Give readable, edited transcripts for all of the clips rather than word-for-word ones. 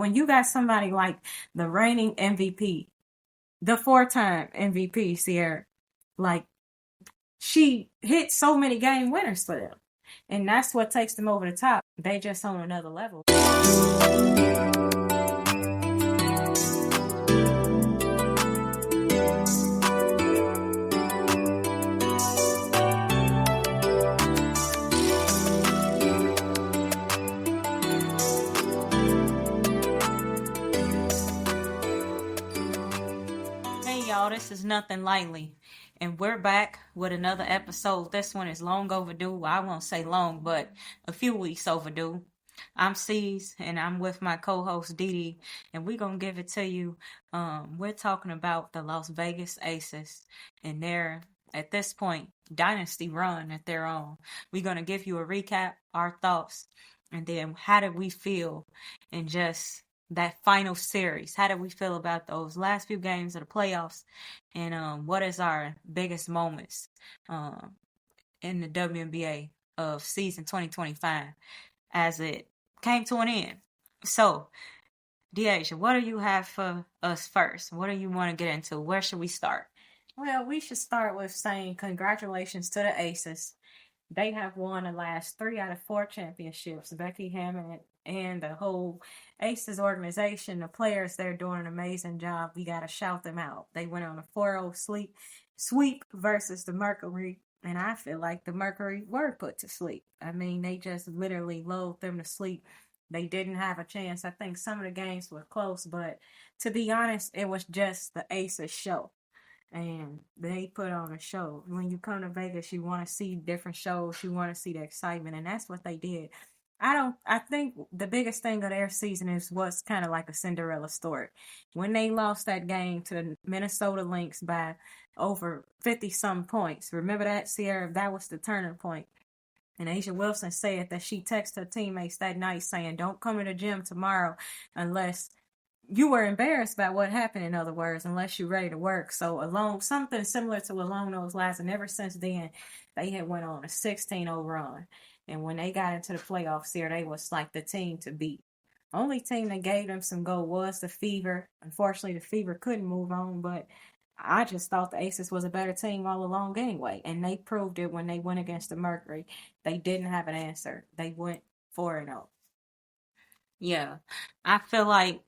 when you got somebody like the reigning MVP, the 4-time MVP, Sierra, like, she hit so many game winners for them. And that's what takes them over the top. They just on another level. Hey y'all, this is Nothing Lightly. And we're back with another episode. This one is long overdue. I won't say long, but a few weeks overdue. I'm C's, and I'm with my co-host Dee, and we're going to give it to you. We're talking about the Las Vegas Aces and their, at this point, Dynasty run that they're on. We're going to give you a recap, our thoughts, and then how did we feel in just that final series. How did we feel about those last few games of the playoffs? And what is our biggest moments in the WNBA of season 2025 as it came to an end? So, Deasia, what do you have for us first? What do you want to get into? Where should we start? Well, we should start with saying congratulations to the Aces. They have won the last 3 out of 4 championships. Becky Hammon and the whole Aces organization, the players, they're doing an amazing job. We got to shout them out. They went on a 4-0 sweep versus the Mercury, and I feel like the Mercury were put to sleep. I mean, they just literally lulled them to sleep. They didn't have a chance. I think some of the games were close, but to be honest, it was just the Aces show. And they put on a show. When you come to Vegas, you want to see different shows. You want to see the excitement, and that's what they did. I think the biggest thing of their season is what's kind of like a Cinderella story. When they lost that game to the Minnesota Lynx by over 50-some points. Remember that, Sierra? That was the turning point. And A'ja Wilson said that she texted her teammates that night saying, don't come to the gym tomorrow unless you were embarrassed by what happened, in other words, unless you're ready to work. So something similar to along those lines. And ever since then, they had went on a 16-0 run. And when they got into the playoffs here, they was like the team to beat. Only team that gave them some go was the Fever. Unfortunately, the Fever couldn't move on, but I just thought the Aces was a better team all along anyway. And they proved it when they went against the Mercury. They didn't have an answer. They went 4-0. Yeah, I feel like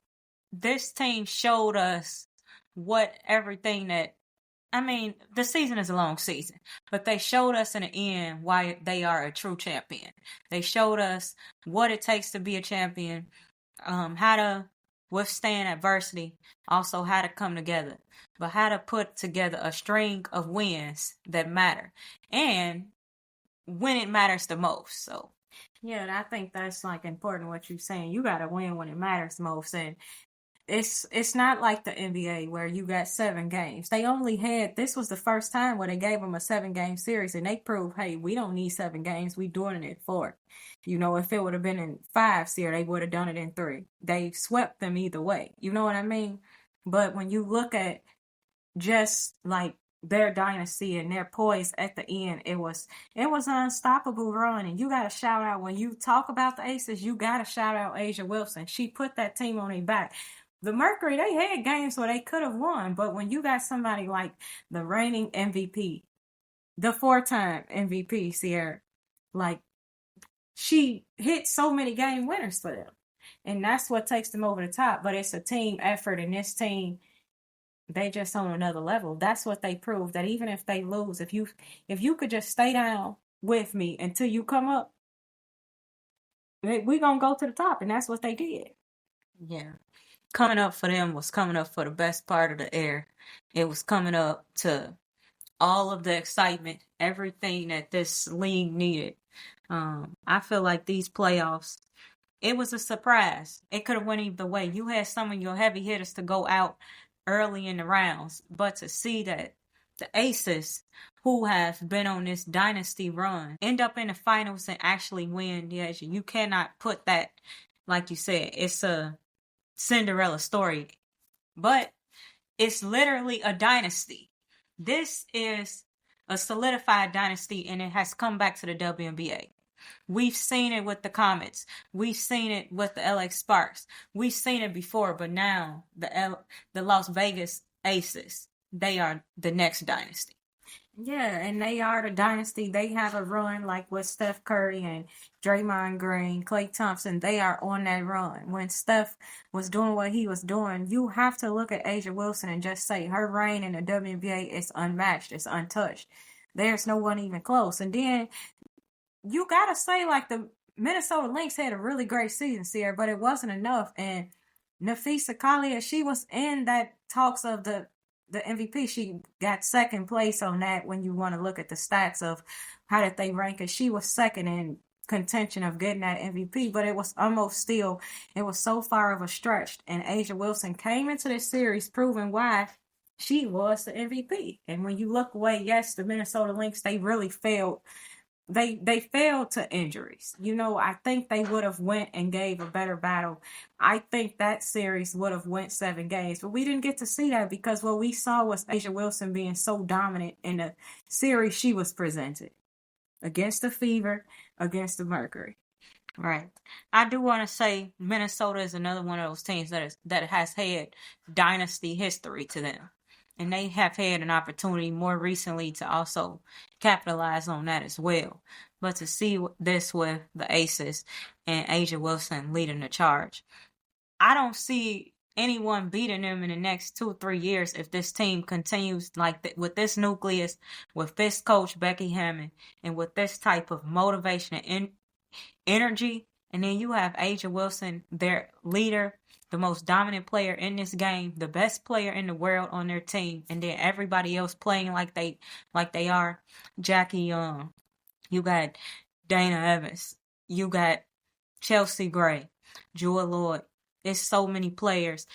this team showed us what everything that, I mean, the season is a long season, but they showed us in the end why they are a true champion. They showed us what it takes to be a champion, how to withstand adversity, also how to come together, but how to put together a string of wins that matter, and when it matters the most. So, yeah, and I think that's like important what you're saying. You got to win when it matters most, and it's not like the NBA where you got 7 games. This was the first time where they gave them a 7-game series, and they proved, hey, we don't need 7 games. We doing it in 4. You know, if it would have been in 5 series, they would have done it in 3. They swept them either way. You know what I mean? But when you look at just like their dynasty and their poise at the end, it was an unstoppable run. And you got to shout out, when you talk about the Aces, you got to shout out A'ja Wilson. She put that team on their back. The Mercury, they had games where they could have won, but when you got somebody like the reigning MVP, the 4-time MVP, Sierra, like, she hit so many game winners for them. And that's what takes them over the top. But it's a team effort, and this team, they just on another level. That's what they proved, that even if they lose, if you could just stay down with me until you come up, we're going to go to the top. And that's what they did. Yeah. Coming up for them was coming up for the best part of the air. It was coming up to all of the excitement, everything that this league needed. I feel like these playoffs, it was a surprise. It could have went either way. You had some of your heavy hitters to go out early in the rounds, but to see that the Aces, who have been on this dynasty run, end up in the finals and actually win, you cannot put that, like you said, it's a Cinderella story, but it's literally a dynasty. This is a solidified dynasty, and it has come back to the WNBA. We've seen it with the Comets. We've seen it with the LA Sparks. We've seen it before, but now the Las Vegas Aces, they are the next dynasty. Yeah, and they are the dynasty. They have a run like with Steph Curry and Draymond Green, Klay Thompson. They are on that run. When Steph was doing what he was doing, you have to look at A'ja Wilson and just say her reign in the WNBA is unmatched. It's untouched. There's no one even close. And then you got to say, like, the Minnesota Lynx had a really great season, Sierra, but it wasn't enough. And Nafisa Kalia, she was in that talks of the MVP. She got second place on that when you want to look at the stats of how did they rank it. She was second in contention of getting that MVP, but it was almost still, it was so far of a stretch. And A'ja Wilson came into this series proving why she was the MVP. And when you look away, yes, the Minnesota Lynx, they really failed. They failed to injuries. You know, I think they would have went and gave a better battle. I think that series would have went 7 games, but we didn't get to see that because what we saw was A'ja Wilson being so dominant in the series she was presented against the Fever, against the Mercury. Right. I do want to say Minnesota is another one of those teams that has had dynasty history to them. And they have had an opportunity more recently to also capitalize on that as well. But to see this with the Aces and A'ja Wilson leading the charge, I don't see anyone beating them in the next 2-3 years if this team continues like with this nucleus, with this coach Becky Hammon, and with this type of motivation and energy. And then you have A'ja Wilson, their leader, the most dominant player in this game, the best player in the world on their team, and then everybody else playing like they are. Jackie Young, you got Dana Evans, you got Chelsea Gray, Jewel Lloyd. There's so many players.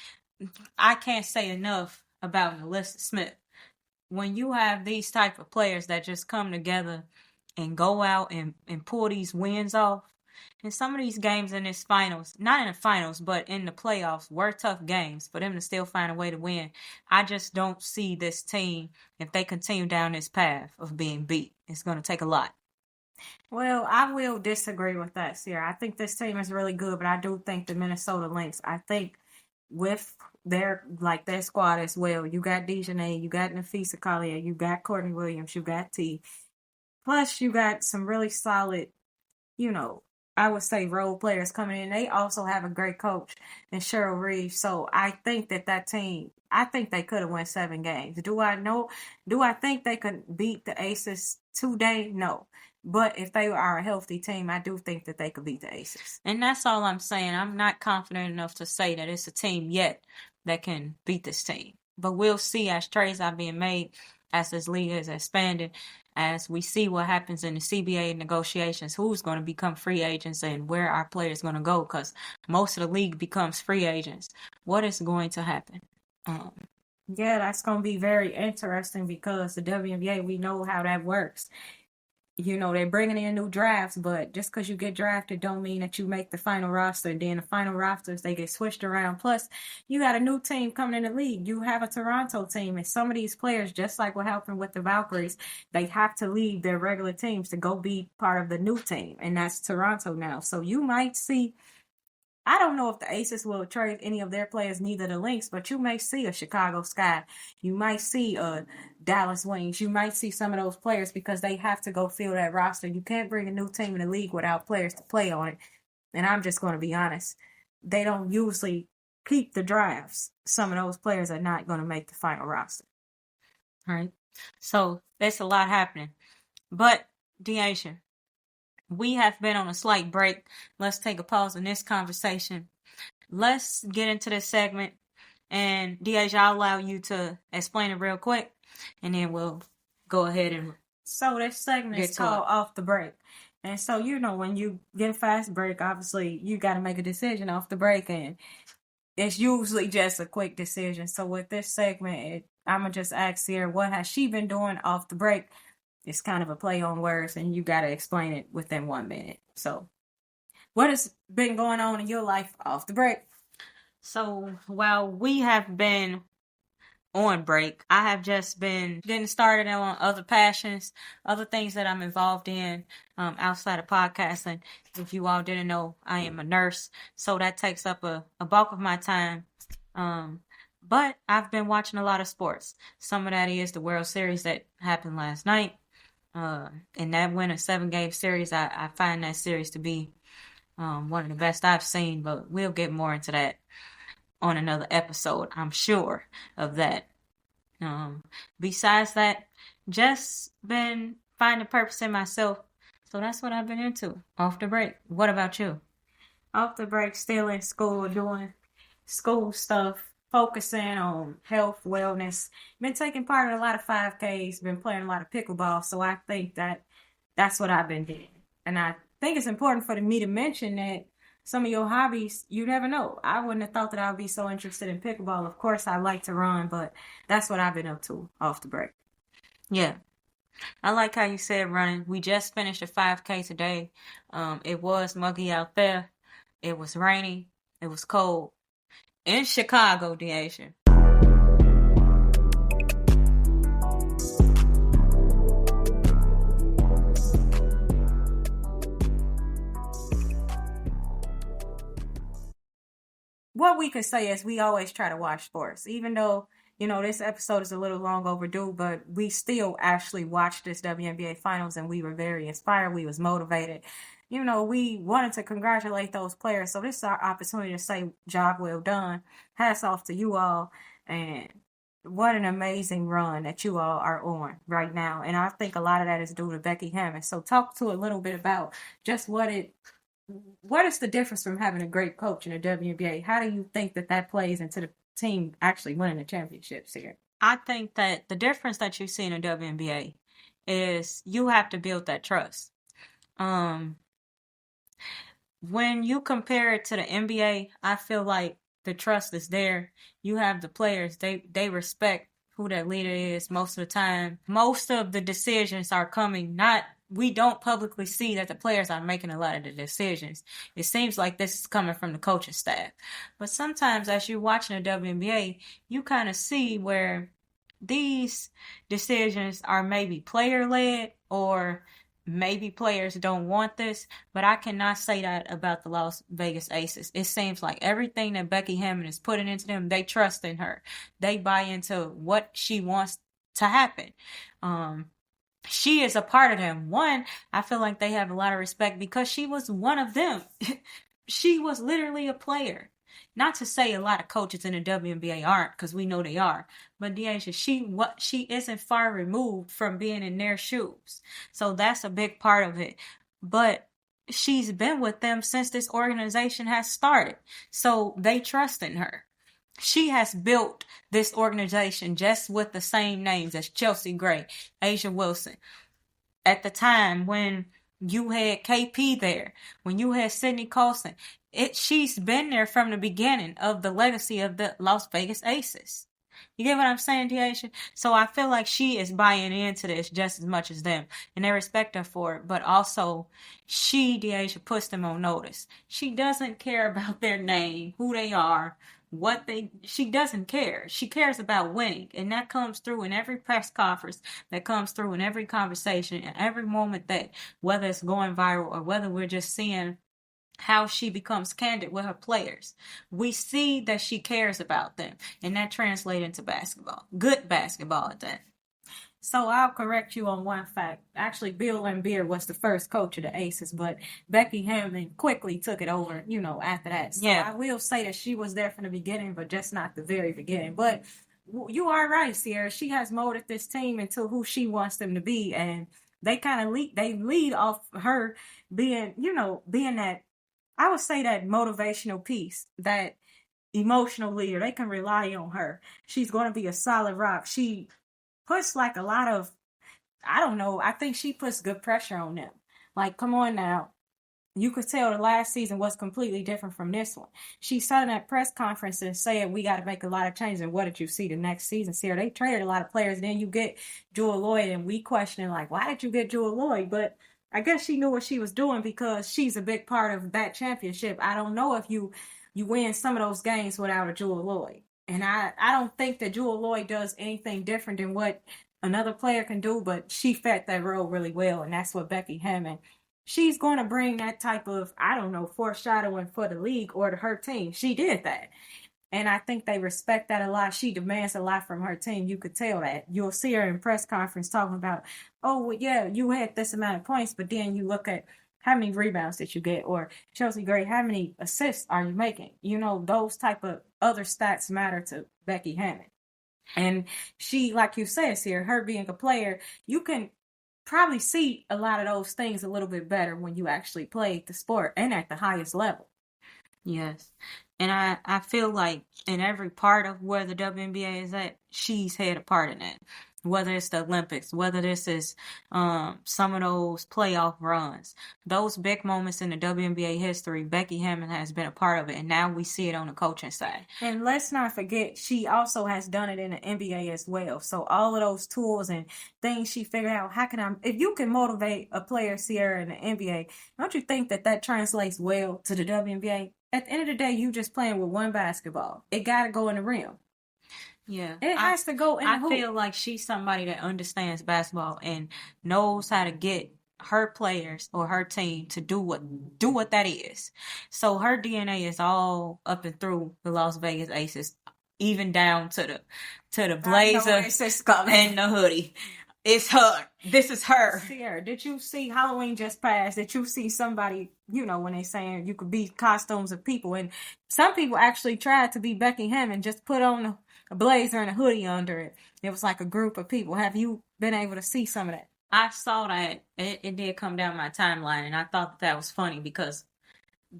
I can't say enough about Melissa Smith. When you have these type of players that just come together and go out and pull these wins off, and some of these games in this finals, not in the finals, but in the playoffs, were tough games for them to still find a way to win. I just don't see this team, if they continue down this path of being beat. It's going to take a lot. Well, I will disagree with that, Sierra. I think this team is really good, but I do think the Minnesota Lynx, I think with their squad as well, you got Dejanay, you got Nafisa Collier, you got Courtney Williams, you got T. Plus, you got some really solid, I would say role players coming in. They also have a great coach in Cheryl Reeves. So I think that team, I think they could have won 7 games. Do I think they could beat the Aces today? No. But if they are a healthy team, I do think that they could beat the Aces. And that's all I'm saying. I'm not confident enough to say that it's a team yet that can beat this team. But we'll see as trades are being made, as this league is expanding, as we see what happens in the CBA negotiations, who's going to become free agents and where our players going to go, because most of the league becomes free agents. What is going to happen? Yeah, that's going to be very interesting because the WNBA, we know how that works. They're bringing in new drafts, but just because you get drafted don't mean that you make the final roster. And then the final rosters, they get switched around. Plus, you got a new team coming in the league. You have a Toronto team, and some of these players, just like what happened with the Valkyries, they have to leave their regular teams to go be part of the new team, and that's Toronto now. So you might see, I don't know if the Aces will trade any of their players, neither the Lynx, but you may see a Chicago Sky. You might see a Dallas Wings. You might see some of those players because they have to go fill that roster. You can't bring a new team in the league without players to play on it. And I'm just going to be honest. They don't usually keep the drafts. Some of those players are not going to make the final roster. All right. So there's a lot happening. But, Deasia, we have been on a slight break. Let's take a pause in this conversation. Let's get into this segment. And Deasia, I'll allow you to explain it real quick. And then we'll go ahead and... So this segment is called Off the Break. And so, when you get a fast break, obviously, you got to make a decision off the break. And it's usually just a quick decision. So with this segment, I'm going to just ask Sierra, what has she been doing off the break? It's kind of a play on words, and you got to explain it within 1 minute. So, what has been going on in your life off the break? So, while we have been on break. I have just been getting started on other passions, other things that I'm involved in outside of podcasting. If you all didn't know, I am a nurse, so that takes up a bulk of my time. But I've been watching a lot of sports. Some of that is the World Series that happened last night. And that win a 7-game series, I find that series to be one of the best I've seen, but we'll get more into that on another episode. I'm sure of that. Besides that, just been finding purpose in myself. So that's what I've been into off the break. What about you? Off the break, still in school, doing school stuff, focusing on health, wellness. Been taking part in a lot of 5Ks, been playing a lot of pickleball. So I think that's what I've been doing. And I think it's important for me to mention that some of your hobbies, you never know. I wouldn't have thought that I would be so interested in pickleball. Of course, I like to run, but that's what I've been up to off the break. Yeah. I like how you said running. We just finished a 5K today. It was muggy out there. It was rainy. It was cold. In Chicago, Deasia. What we could say is we always try to watch sports, even though, this episode is a little long overdue, but we still actually watched this WNBA finals and we were very inspired. We was motivated. We wanted to congratulate those players. So this is our opportunity to say job well done. Hats off to you all. And what an amazing run that you all are on right now. And I think a lot of that is due to Becky Hammon. So talk to a little bit about just what is the difference from having a great coach in the WNBA? How do you think that plays into the team actually winning the championships here? I think that the difference that you see in the WNBA is you have to build that trust. When you compare it to the NBA, I feel like the trust is there. You have the players, they respect who that leader is most of the time. Most of the decisions are coming we don't publicly see that the players are making a lot of the decisions. It seems like this is coming from the coaching staff. But sometimes as you're watching the WNBA, you kind of see where these decisions are maybe player-led or maybe players don't want this, but I cannot say that about the Las Vegas Aces. It seems like everything that Becky Hammon is putting into them, they trust in her. They buy into what she wants to happen. She is a part of them. One, I feel like they have a lot of respect because she was one of them. She was literally a player. Not to say a lot of coaches in the WNBA aren't, because we know they are. But Deasia, she isn't far removed from being in their shoes. So that's a big part of it. But she's been with them since this organization has started. So they trust in her. She has built this organization just with the same names as Chelsea Gray, Asia Wilson. At the time when you had KP there, when you had Sydney Colson, she's been there from the beginning of the legacy of the Las Vegas Aces. You get what I'm saying, Deasia? So I feel like she is buying into this just as much as them, and they respect her for it. But also, Deasia, puts them on notice. She doesn't care about their name, who they are, she doesn't care. She cares about winning, and that comes through in every press conference, that comes through in every conversation, in every moment that, whether it's going viral or whether we're just seeing how she becomes candid with her players. We see that she cares about them, and that translates into basketball. Good basketball at that. So I'll correct you on one fact. Actually, Bill Laimbeer was the first coach of the Aces, but Becky Hammon quickly took it over, after that. So yeah. I will say that she was there from the beginning, but just not the very beginning. But you are right, Sierra. She has molded this team into who she wants them to be, and they kind of lead off her being that, I would say, that motivational piece, that emotional leader. They can rely on her. She's going to be a solid rock. She puts like a lot of, I don't know, I think she puts good pressure on them. Like, come on now. You could tell the last season was completely different from this one. She sat in that press conference and said, we got to make a lot of changes. And what did you see the next season? See, they traded a lot of players. Then you get Jewel Lloyd, and we questioning, like, why did you get Jewel Lloyd? But I guess she knew what she was doing because she's a big part of that championship. I don't know if you win some of those games without a Jewel Lloyd. And I don't think that Jewel Lloyd does anything different than what another player can do, but she fit that role really well, and that's what Becky Hammon. She's going to bring that type of, I don't know, foreshadowing for the league or to her team. She did that. And I think they respect that a lot. She demands a lot from her team. You could tell that. You'll see her in press conference talking about, oh, well, yeah, you had this amount of points, but then you look at how many rebounds did you get? Or Chelsea Gray, how many assists are you making? You know, those type of other stats matter to Becky Hammon. And she, like you said, here, her being a player, you can probably see a lot of those things a little bit better when you actually play the sport and at the highest level. Yes. And I feel like in every part of where the WNBA is at, she's had a part in it. Whether it's the Olympics, whether this is some of those playoff runs, those big moments in the WNBA history, Becky Hammon has been a part of it, and now we see it on the coaching side. And let's not forget, she also has done it in the NBA as well. So all of those tools and things she figured out, if you can motivate a player, Sierra, in the NBA, don't you think that translates well to the WNBA? At the end of the day, you just playing with one basketball. It got to go in the rim. Yeah. It has to go in the hoop. I feel like she's somebody that understands basketball and knows how to get her players or her team to do what that is. So her DNA is all up and through the Las Vegas Aces, even down to the blazer and the hoodie. It's her. This is her. Sierra, did you see Halloween just passed? Did you see somebody, when they saying you could be costumes of people? And some people actually tried to be Becky Hammon, just put on a blazer and a hoodie under it. It was like a group of people. Have you been able to see some of that? I saw that. It did come down my timeline, and I thought that was funny because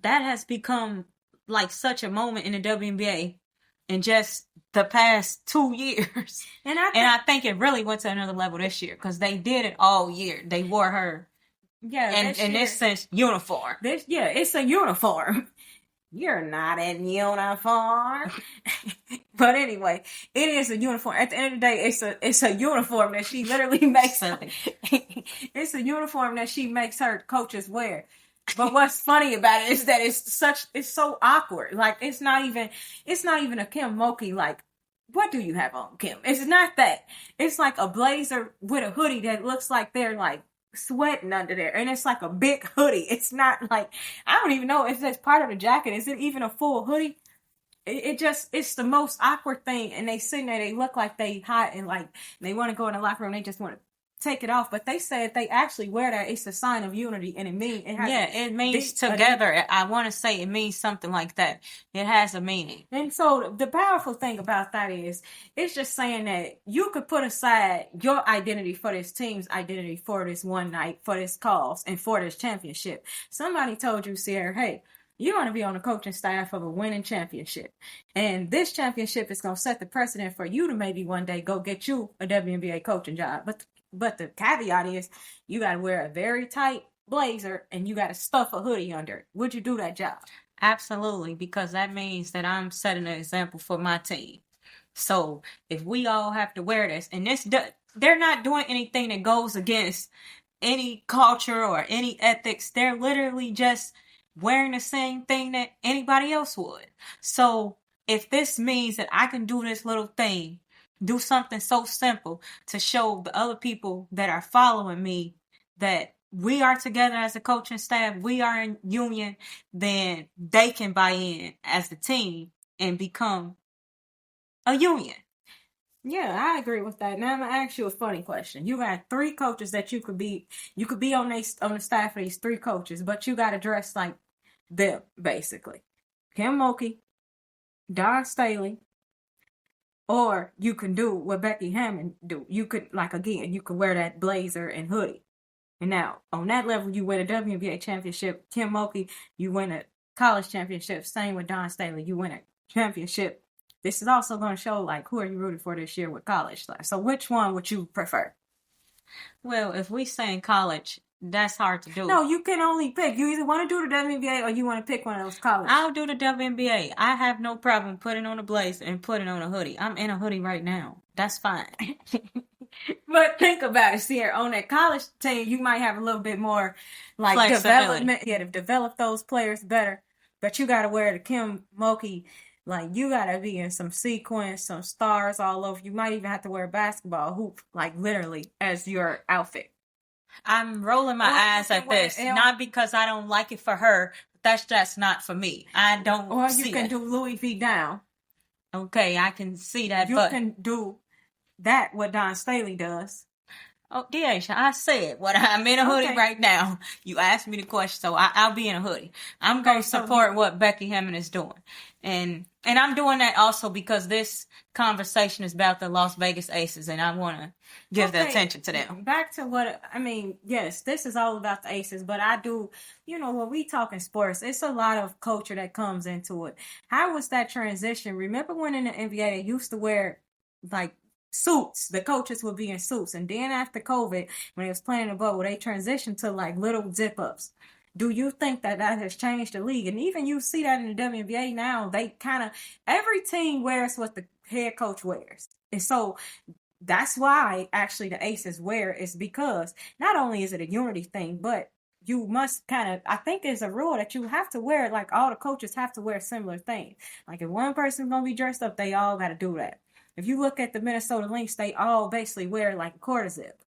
that has become like such a moment in the WNBA in just the past 2 years. And I think it really went to another level this year because they did it all year. They wore her in this sense uniform. It's a uniform. You're not in uniform. But anyway, it is a uniform. At the end of the day, it's a uniform that she literally makes. It's a uniform that she makes her coaches wear. But what's funny about it is that it's so awkward. Like it's not even a Kim Mulkey, like, what do you have on, Kim? It's not that. It's like a blazer with a hoodie that looks like they're like sweating under there. And it's like a big hoodie. It's not like, I don't even know if that's part of the jacket. Is it even a full hoodie? It's the most awkward thing. And they sitting there, they look like they hot and like they want to go in the locker room. They just want to take it off, but they said they actually wear that. It's a sign of unity, and it means together. I want to say it means something like that. It has a meaning. And so the powerful thing about that is it's just saying that you could put aside your identity for this team's identity for this one night, for this cause, and for this championship. Somebody told you, Sierra, hey, you're going to be on the coaching staff of a winning championship. And this championship is going to set the precedent for you to maybe one day go get you a WNBA coaching job. But the caveat is you got to wear a very tight blazer and you got to stuff a hoodie under it. Would you do that job? Absolutely, because that means that I'm setting an example for my team. So if we all have to wear this, and they're not doing anything that goes against any culture or any ethics. They're literally just wearing the same thing that anybody else would. So if this means that I can do this little thing, do something so simple to show the other people that are following me that we are together as a coaching staff, we are in union, then they can buy in as a team and become a union. Yeah, I agree with that. Now I'm gonna ask you a funny question. You got 3 coaches that you could be on the staff of these 3 coaches, but you gotta dress like them, basically. Kim Mulkey, Dawn Staley, or you can do what Becky Hammon do. You could, you could wear that blazer and hoodie. And now, on that level, you win a WNBA championship. Kim Mulkey, you win a college championship. Same with Dawn Staley, you win a championship. This is also going to show, who are you rooting for this year with college life. So which one would you prefer? Well, if we say in college, that's hard to do. No, you can only pick. You either want to do the WNBA or you want to pick one of those colleges. I'll do the WNBA. I have no problem putting on a blazer and putting on a hoodie. I'm in a hoodie right now. That's fine. But think about it, Sierra. On that college team, you might have a little bit more development. Yeah, to develop those players better. But you got to wear the Kim Mulkey Like, you gotta be in some sequins, some stars all over. You might even have to wear a basketball hoop, like literally, as your outfit. I'm rolling my eyes at this, not because I don't like it for her. That's just not for me. I don't. Or you can do Louis V down. Okay, I can see that. You can do that. What Don Staley does. Oh, Deasia, I said what I'm in a hoodie right now. You asked me the question, so I'll be in a hoodie. I'm going to support what Becky Hammon is doing. And I'm doing that also because this conversation is about the Las Vegas Aces, and I want to give the attention to them. Back to what, I mean, yes, this is all about the Aces, but I do, when we talking sports, it's a lot of culture that comes into it. How was that transition? Remember when in the NBA they used to wear, like, suits? The coaches would be in suits, and then after COVID, when they was playing the bubble, they transitioned to like little zip ups. Do you think that has changed the league? And even you see that in the WNBA now, they kind of, every team wears what the head coach wears, and so that's why actually the Aces wear, is because not only is it a unity thing, but you must kind of, I think there's a rule that you have to wear, like all the coaches have to wear similar things. Like if one person's gonna be dressed up, they all got to do that. If you look at the Minnesota Lynx, they all basically wear like a quarter zip,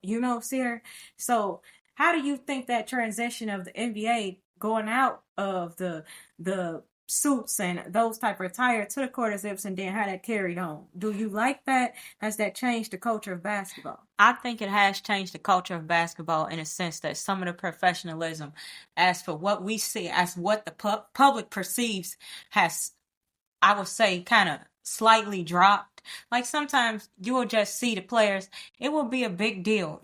Sierra? So how do you think that transition of the NBA going out of the suits and those type of attire to the quarter zips, and then how that carried on? Do you like that? Has that changed the culture of basketball? I think it has changed the culture of basketball in a sense that some of the professionalism, as for what we see, as what the public perceives, has, I would say, kind of slightly dropped. Like sometimes you will just see the players, it will be a big deal.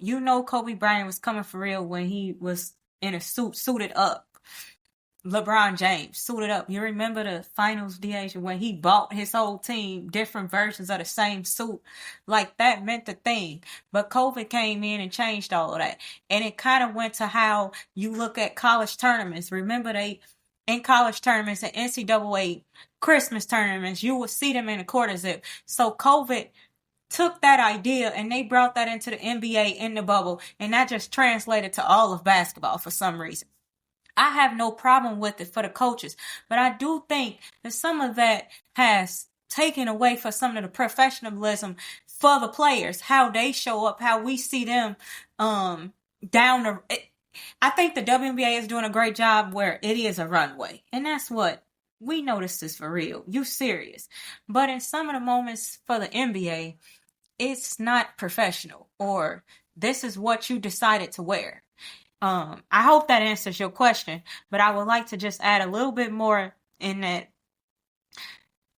Kobe Bryant was coming for real when he was in a suited up. LeBron James suited up. You remember the finals, Deasia, when he bought his whole team different versions of the same suit? Like that meant the thing. But COVID came in and changed all of that. And it kind of went to how you look at college tournaments. Remember in college tournaments and NCAA Christmas tournaments, you would see them in a quarter zip. So COVID took that idea and they brought that into the NBA in the bubble, and that just translated to all of basketball for some reason. I have no problem with it for the coaches, but I do think that some of that has taken away for some of the professionalism for the players, how they show up, how we see them down the... I think the WNBA is doing a great job where it is a runway, and that's what we know. This is for real. You serious. But in some of the moments for the NBA, it's not professional, or this is what you decided to wear. I hope that answers your question, but I would like to just add a little bit more in that.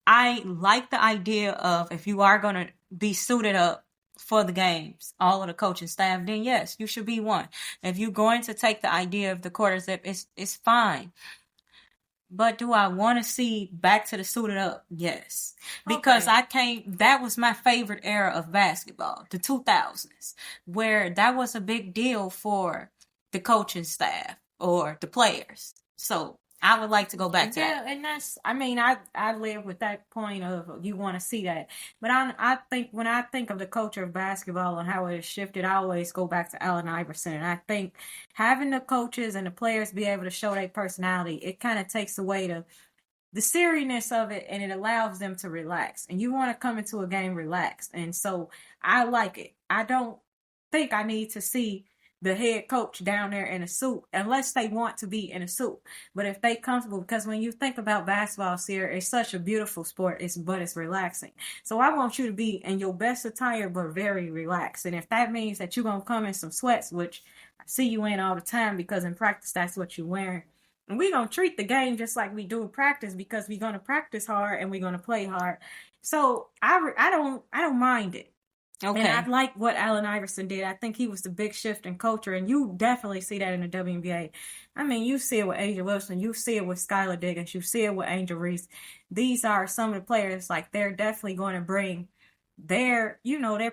I like the idea of, if you are going to be suited up for the games, all of the coaching staff, then yes, you should be one. If you're going to take the idea of the quarter zip, it's fine. But do I want to see back to the suited up? Yes. Because that was my favorite era of basketball, the 2000s, where that was a big deal for the coaching staff or the players. So I would like to go back to that. Yeah, and that's, I live with that point of you want to see that. But I think when I think of the culture of basketball and how it has shifted, I always go back to Allen Iverson. And I think having the coaches and the players be able to show their personality, it kind of takes away the seriousness of it, and it allows them to relax. And you want to come into a game relaxed. And so I like it. I don't think I need to see the head coach down there in a suit, unless they want to be in a suit. But if they comfortable, because when you think about basketball, Sierra, it's such a beautiful sport, but it's relaxing. So I want you to be in your best attire, but very relaxed. And if that means that you're going to come in some sweats, which I see you in all the time, because in practice, that's what you're wearing. And we're going to treat the game just like we do in practice, because we're going to practice hard and we're going to play hard. So I don't mind it. Okay. And I like what Allen Iverson did. I think he was the big shift in culture, and you definitely see that in the WNBA. You see it with Asia Wilson, you see it with Skylar Diggins, you see it with Angel Reese. These are some of the players, like, they're definitely going to bring their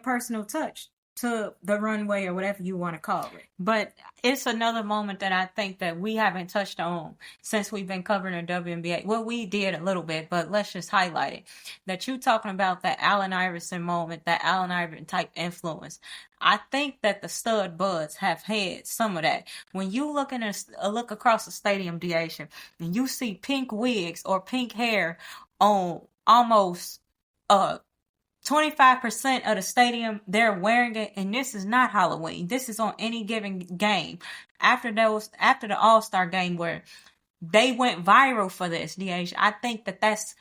personal touch to the runway, or whatever you want to call it. But it's another moment that I think that we haven't touched on since we've been covering the WNBA. Well, we did a little bit, but let's just highlight it. That you talking about that Allen Iverson moment, that Allen Iverson type influence. I think that the stud buds have had some of that. When you look across the stadium, Deasia, and you see pink wigs or pink hair on almost 25% of the stadium, they're wearing it, and this is not Halloween. This is on any given game. After the All-Star game where they went viral for this, DH, I think that's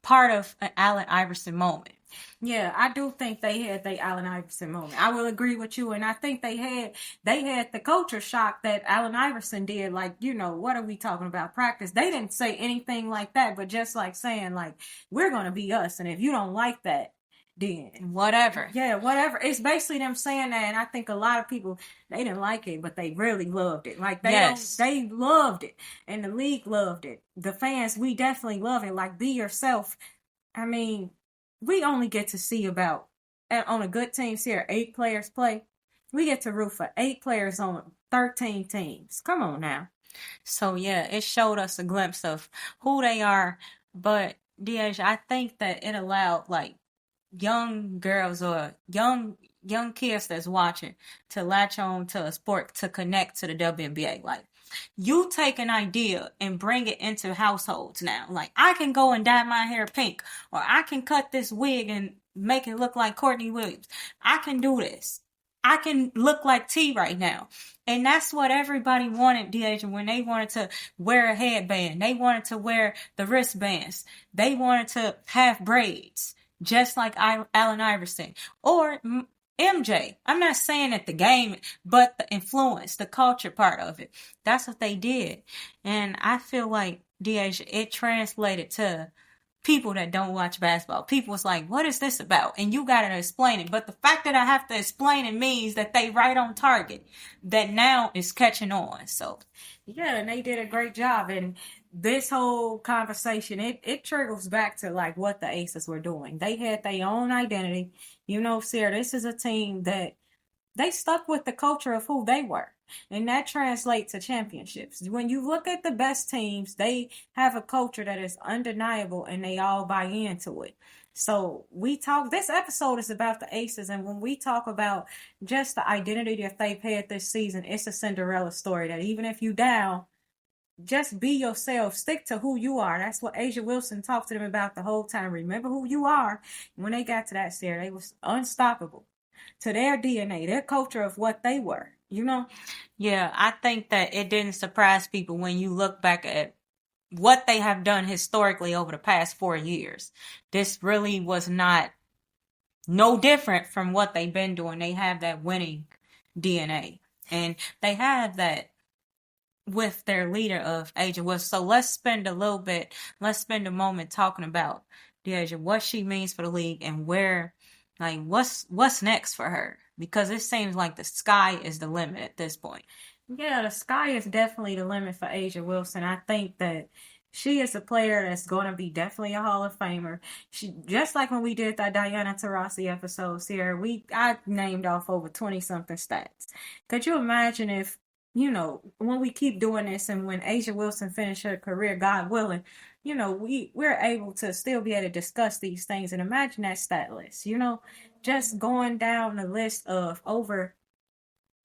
part of an Allen Iverson moment. Yeah, I do think they had the Allen Iverson moment. I will agree with you, and I think they had the culture shock that Allen Iverson did. Like, what are we talking about? Practice. They didn't say anything like that, but just like saying, like, we're gonna be us, and if you don't like that, then whatever. Yeah, whatever. It's basically them saying that, and I think a lot of people, they didn't like it, but they really loved it. Like, they loved it, and the league loved it. The fans, we definitely love it. Like, be yourself. I mean, we only get to see about, on a good team here, 8 players play. We get to root for 8 players on 13 teams. Come on now. So, yeah, it showed us a glimpse of who they are. But, DH, I think that it allowed, like, young girls or young kids that's watching to latch on to a sport, to connect to the WNBA. Like, you take an idea and bring it into households now. Like, I can go and dye my hair pink, or I can cut this wig and make it look like Courtney Williams. I can do this. I can look like T right now. And that's what everybody wanted, DH, when they wanted to wear a headband. They wanted to wear the wristbands. They wanted to have braids, just like Allen Iverson. Or MJ. I'm not saying that the game, but the influence, the culture part of it. That's what they did. And I feel like, DH, it translated to people that don't watch basketball. People was like, what is this about? And you got to explain it. But the fact that I have to explain it means that they right on target. That now is catching on. So, yeah, and they did a great job. And this whole conversation, it trickles back to like what the Aces were doing. They had their own identity. Sarah, this is a team that they stuck with the culture of who they were. And that translates to championships. When you look at the best teams, they have a culture that is undeniable and they all buy into it. So this episode is about the Aces, and when we talk about just the identity that they've had this season, it's a Cinderella story that even if you down, just be yourself. Stick to who you are. That's what A'ja Wilson talked to them about the whole time. Remember who you are. When they got to that Sarah, they was unstoppable to their DNA, their culture of what they were, Yeah, I think that it didn't surprise people when you look back at what they have done historically over the past 4 years. This really was no different from what they've been doing. They have that winning DNA, and they have that with their leader of A'ja Wilson. So let's spend a moment talking about A'ja, what she means for the league, and where, like, what's next for her, because it seems like the sky is the limit at this point. Yeah, the sky is definitely the limit for A'ja Wilson. I think that she is a player that's going to be definitely a Hall of Famer. She, just like when we did that Diana Taurasi episode here, I named off over 20-something stats. Could you imagine if, when we keep doing this and when A'ja Wilson finished her career, God willing, we're able to still be able to discuss these things, and imagine that stat list, just going down the list of over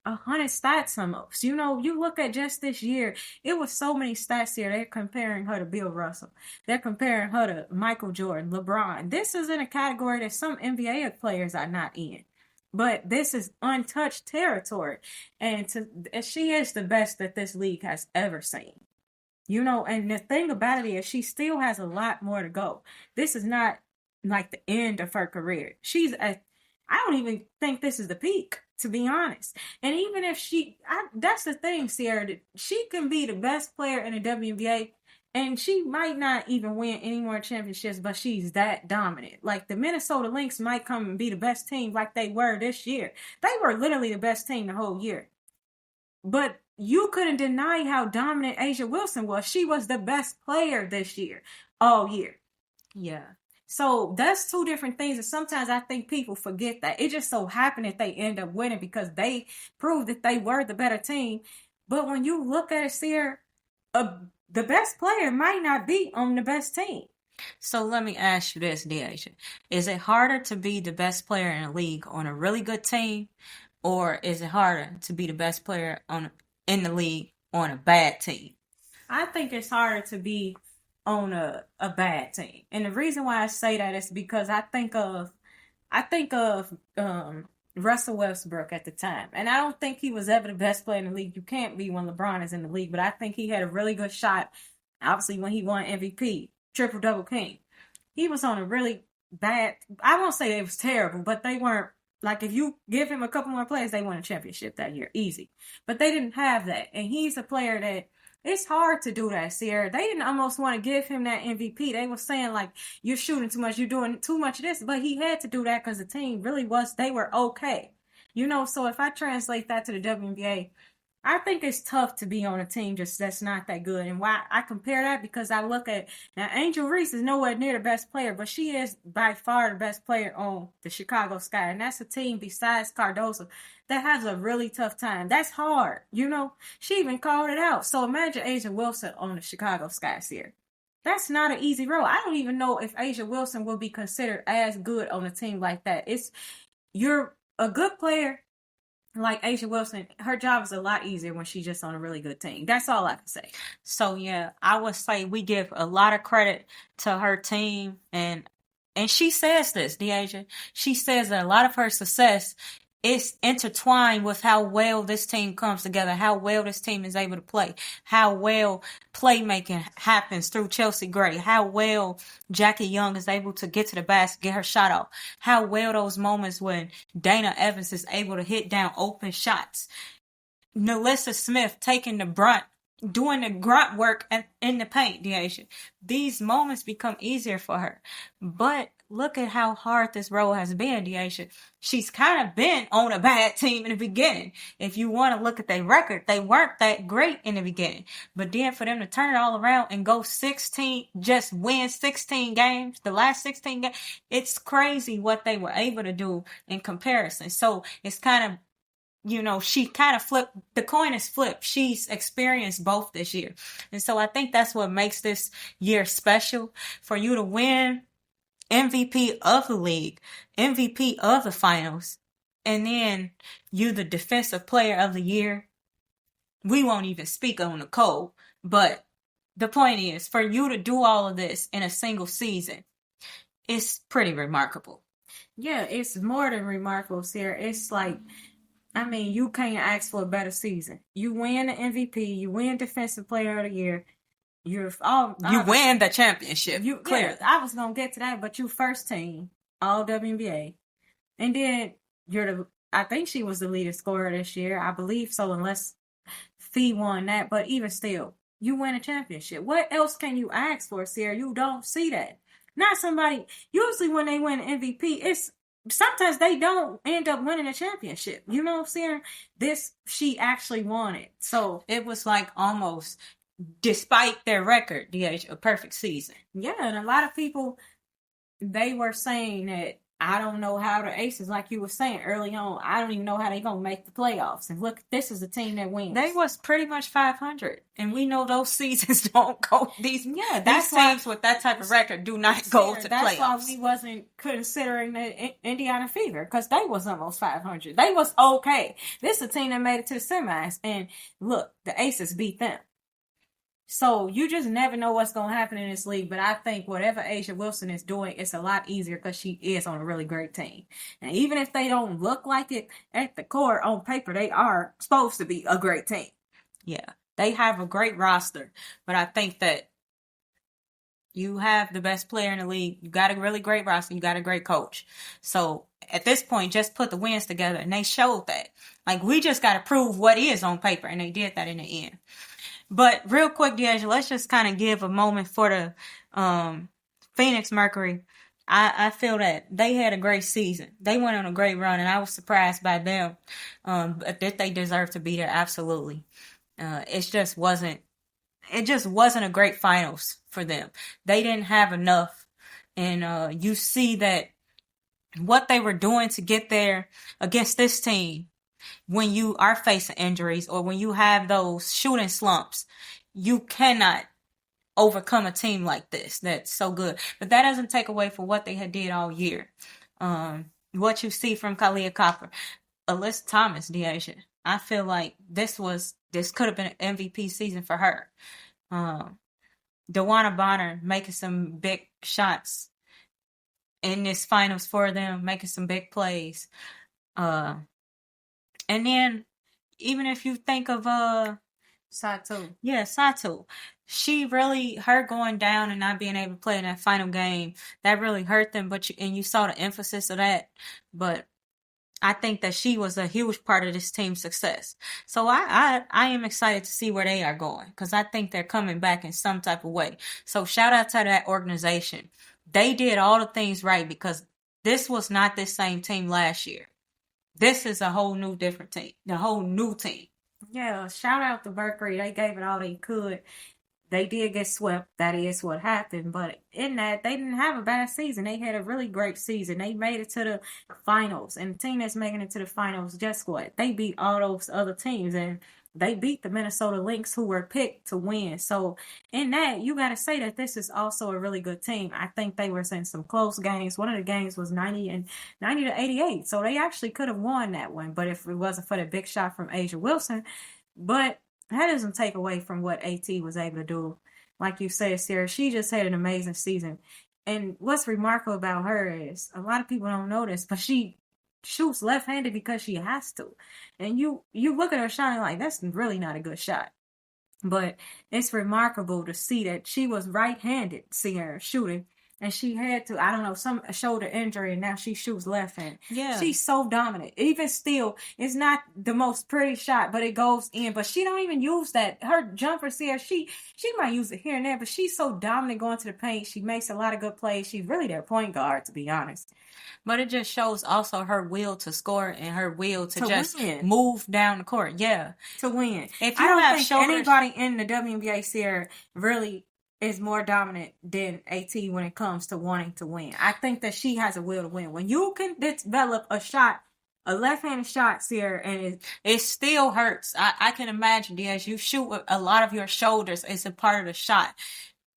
100 stats almost. You look at just this year, it was so many stats here. They're comparing her to Bill Russell. They're comparing her to Michael Jordan, LeBron. This is in a category that some NBA players are not in. But this is untouched territory. And she is the best that this league has ever seen. And the thing about it is she still has a lot more to go. This is not like the end of her career. I don't even think this is the peak, to be honest. And even if that's the thing, Sierra, she can be the best player in the WNBA, and she might not even win any more championships, but she's that dominant. Like, the Minnesota Lynx might come and be the best team like they were this year. They were literally the best team the whole year. But you couldn't deny how dominant A'ja Wilson was. She was the best player this year, all year. Yeah. So that's two different things, and sometimes I think people forget that. It just so happened that they end up winning because they proved that they were the better team. But when you look at it, Sierra, the best player might not be on the best team. So let me ask you this, Deasia. Is it harder to be the best player in a league on a really good team, or is it harder to be the best player in the league on a bad team? I think it's harder to be on a bad team. And the reason why I say that is because I think of Russell Westbrook at the time. And I don't think he was ever the best player in the league. You can't be when LeBron is in the league, but I think he had a really good shot. Obviously, when he won MVP, triple double king, he was on a really bad. I won't say it was terrible, but they weren't. Like, if you give him a couple more plays, they won a championship that year, easy. But they didn't have that, and he's a player that it's hard to do that, Sierra. They didn't almost want to give him that MVP. They were saying, like, you're shooting too much, you're doing too much of this. But he had to do that because the team really was, they were okay. You know, so if I translate that to the WNBA, I think it's tough to be on a team just that's not that good. And why I compare that, because I look at, now Angel Reese is nowhere near the best player, but she is by far the best player on the Chicago Sky. And that's a team besides Cardoso that has a really tough time. That's hard, you know. She even called it out. So imagine Asia Wilson on the Chicago Sky here. That's not an easy role. I don't even know if Asia Wilson will be considered as good on a team like that. You're a good player like Asia Wilson, her job is a lot easier when she's just on a really good team. That's all I can say. So yeah, I would say we give a lot of credit to her team, and she says this, Deasia. She says that a lot of her success is intertwined with how well this team comes together, how well this team is able to play, how well playmaking happens through Chelsea Gray, how well Jackie Young is able to get to the basket, get her shot off, how well those moments when Dana Evans is able to hit down open shots, Nalissa Smith taking the brunt, doing the grunt work in the paint, Deasia. These moments become easier for her. But look at how hard this role has been, Deasia. She's kind of been on a bad team in the beginning. If you want to look at their record, they weren't that great in the beginning. But then for them to turn it all around and go 16, just win 16 games, the last 16 games, it's crazy what they were able to do in comparison. So it's kind of, you know, she kind of flipped, the coin is flipped. She's experienced both this year. And so I think that's what makes this year special. For you to win MVP of the league, MVP of the finals, and then you the defensive player of the year. We won't even speak on Nicole, but the point is, for you to do all of this in a single season, it's pretty remarkable. Yeah, it's more than remarkable, Sarah. It's like, I mean, you can't ask for a better season. You win the MVP, you win Defensive Player of the Year. You win the championship. Clearly. Yeah, I was gonna get to that, but you first team all WNBA, and then I think she was the leading scorer this year. I believe so, unless Fee won that. But even still, you win a championship. What else can you ask for, Sarah? You don't see that. Not somebody. Usually, when they win an MVP, sometimes they don't end up winning a championship. You know what I'm saying? She actually won it. So it was like almost, despite their record, a perfect season. Yeah, and a lot of people, they were saying that, I don't know how the Aces, like you were saying early on, I don't even know how they're going to make the playoffs. And look, this is a team that wins. They was pretty much 500. And we know those seasons don't go, these teams with that type of record do not go to the playoffs. That's why we wasn't considering the Indiana Fever, because they was almost 500. They was okay. This is a team that made it to the semis. And look, the Aces beat them. So you just never know what's going to happen in this league. But I think whatever Asia Wilson is doing, it's a lot easier because she is on a really great team. And even if they don't look like it at the core, on paper, they are supposed to be a great team. Yeah, they have a great roster. But I think that you have the best player in the league. You got a really great roster. You got a great coach. So at this point, just put the wins together. And they showed that. Like, we just got to prove what is on paper. And they did that in the end. But real quick, Deasia, let's just kind of give a moment for the Phoenix Mercury. I feel that they had a great season. They went on a great run, and I was surprised by them. But that they deserve to be there, absolutely. It just wasn't a great finals for them. They didn't have enough. And you see that what they were doing to get there against this team, when you are facing injuries or when you have those shooting slumps, you cannot overcome a team like this that's so good. But that doesn't take away from what they had did all year. What you see from Kalia Copper, Alyssa Thomas, Deasia, I feel like this could have been an MVP season for her. DeWanna Bonner making some big shots in this finals for them, making some big plays. And then even if you think of Sato. Yeah, Sato. Her going down and not being able to play in that final game, that really hurt them. And you saw the emphasis of that. But I think that she was a huge part of this team's success. So I am excited to see where they are going, because I think they're coming back in some type of way. So shout out to that organization. They did all the things right, because this was not this same team last year. This is a whole new different team. The whole new team. Yeah, shout out to Mercury. They gave it all they could. They did get swept. That is what happened. But in that, they didn't have a bad season. They had a really great season. They made it to the finals. And the team that's making it to the finals, just what? They beat all those other teams. And they beat the Minnesota Lynx, who were picked to win. So in that, you got to say that this is also a really good team. I think they were in some close games. One of the games was 90 to 88. So they actually could have won that one. But if it wasn't for the big shot from A'ja Wilson. But that doesn't take away from what AT was able to do. Like you said, Sarah, she just had an amazing season. And what's remarkable about her is, a lot of people don't know this, but she shoots left-handed because she has to. And you look at her shot and like, that's really not a good shot. But it's remarkable to see that she was right-handed, seeing her shooting. And she had to, I don't know, some shoulder injury, and now she shoots left hand. Yeah. She's so dominant. Even still, it's not the most pretty shot, but it goes in. But she don't even use that. Her jumper, see her, she might use it here and there, but she's so dominant going to the paint. She makes a lot of good plays. She's really their point guard, to be honest. But it just shows also her will to score and her will to just win. Move down the court. Yeah. To win. If you I don't have think shoulders, anybody in the WNBA Sierra really is more dominant than AT when it comes to wanting to win. I think that she has a will to win. When you can develop a shot, a left-handed shot, Sierra, and it still hurts. I can imagine, as you shoot with a lot of your shoulders, it's a part of the shot.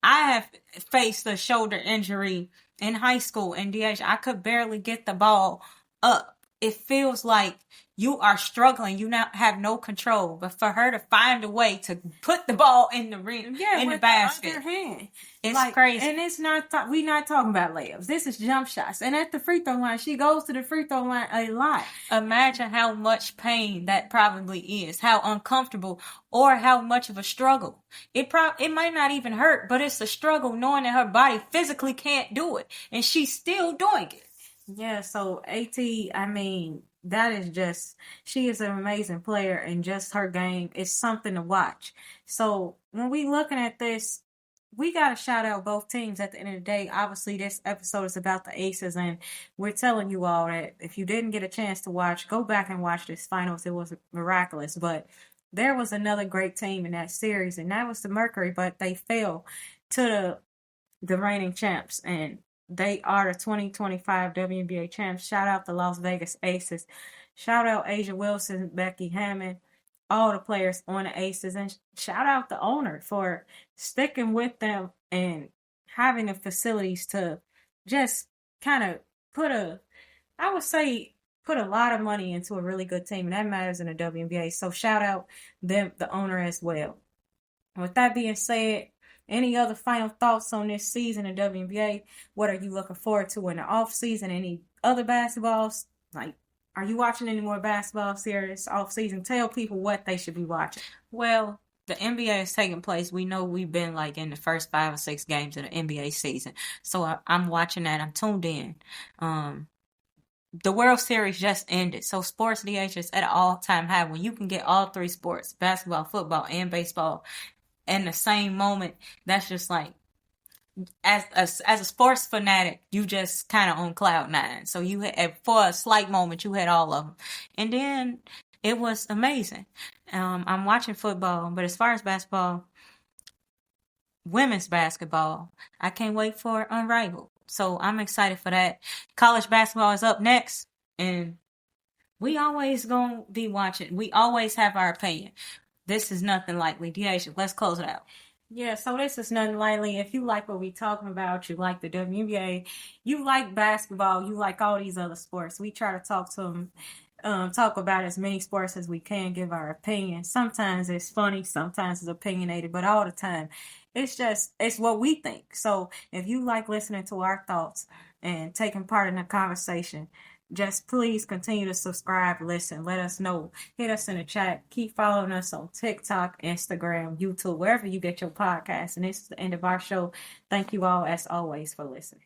I have faced a shoulder injury in high school, and I could barely get the ball up. It feels like you are struggling. You now have no control. But for her to find a way to put the ball in the ring, in the basket, the hand. It's like, crazy. And it's not. We're not talking about layups. This is jump shots. And at the free throw line, she goes to the free throw line a lot. Imagine how much pain that probably is. How uncomfortable, or how much of a struggle. It might not even hurt, but it's a struggle knowing that her body physically can't do it, and she's still doing it. Yeah, so AT, I mean, that is just, she is an amazing player, and just her game is something to watch. So when we looking at this, we got to shout out both teams at the end of the day. Obviously, this episode is about the Aces, and we're telling you all that if you didn't get a chance to watch, go back and watch this finals. It was miraculous, but there was another great team in that series, and that was the Mercury, but they fell to the reigning champs, and they are the 2025 WNBA champs. Shout out the Las Vegas Aces. Shout out A'ja Wilson, Becky Hammon, all the players on the Aces. And shout out the owner for sticking with them and having the facilities to just kind of put a lot of money into a really good team. And that matters in the WNBA. So shout out them, the owner, as well. With that being said, any other final thoughts on this season of WNBA? What are you looking forward to in the offseason? Any other basketballs? Like, are you watching any more basketball series offseason? Tell people what they should be watching. Well, the NBA is taking place. We know we've been like in the first 5 or 6 games of the NBA season. So I'm watching that. I'm tuned in. The World Series just ended. So sports DH is at an all-time high when you can get all 3 sports, basketball, football, and baseball, in the same moment. That's just like, as a sports fanatic, you just kind of on cloud 9. So you had, for a slight moment, you had all of them, and then it was amazing. I'm watching football, but as far as basketball, women's basketball, I can't wait for Unrivaled. So I'm excited for that. College basketball is up next, and we always gonna be watching. We always have our opinion. This is nothing lightly. Deasia, let's close it out. Yeah, so this is nothing lightly. If you like what we're talking about, you like the WNBA, you like basketball, you like all these other sports, we try to talk to them, talk about as many sports as we can, give our opinion. Sometimes it's funny, sometimes it's opinionated, but all the time it's what we think. So if you like listening to our thoughts and taking part in the conversation, just please continue to subscribe, listen, let us know. Hit us in the chat. Keep following us on TikTok, Instagram, YouTube, wherever you get your podcast. And this is the end of our show. Thank you all, as always, for listening.